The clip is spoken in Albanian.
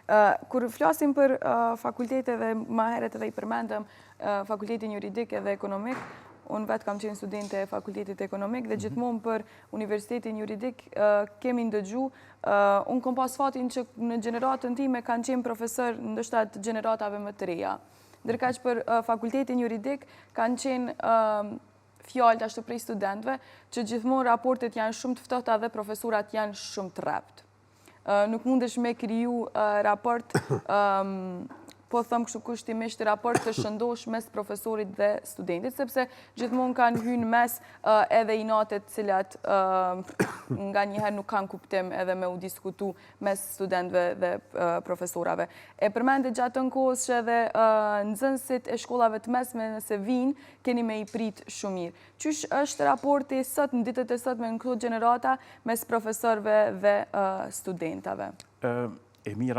Kur flasim për fakultete dhe ma heret edhe i përmendëm fakultetin juridik edhe ekonomik, unë vetë kam qenë studente e fakultetit ekonomik dhe gjithmonë për universitetin juridik kemi ndëgju. Unë kom pas fatin që në gjeneratën time kanë qenë profesor ndoshta të gjeneratave më të reja. Ndërka që për fakultetin juridik kanë qenë fjallët ashtu prej studentëve që gjithmonë raportet janë shumë të ftohta dhe profesurat janë shumë të rrept. Nuk mundesh me kriju raport po thëmë kështu kushtimisht raport të shëndosh mes profesorit dhe studentit, sepse gjithmonë kanë hynë mes edhe inatet cilat nga njëherë nuk kanë kuptim edhe me u diskutu mes studentëve dhe profesorave. E përmendet gjatë në kohës që edhe nxënësit e shkollave të mesme nëse vinë, keni me i prit shumë mirë. Qysh është raporti sot në ditët e sot me në këto gjenerata mes profesorve dhe studentave? E mira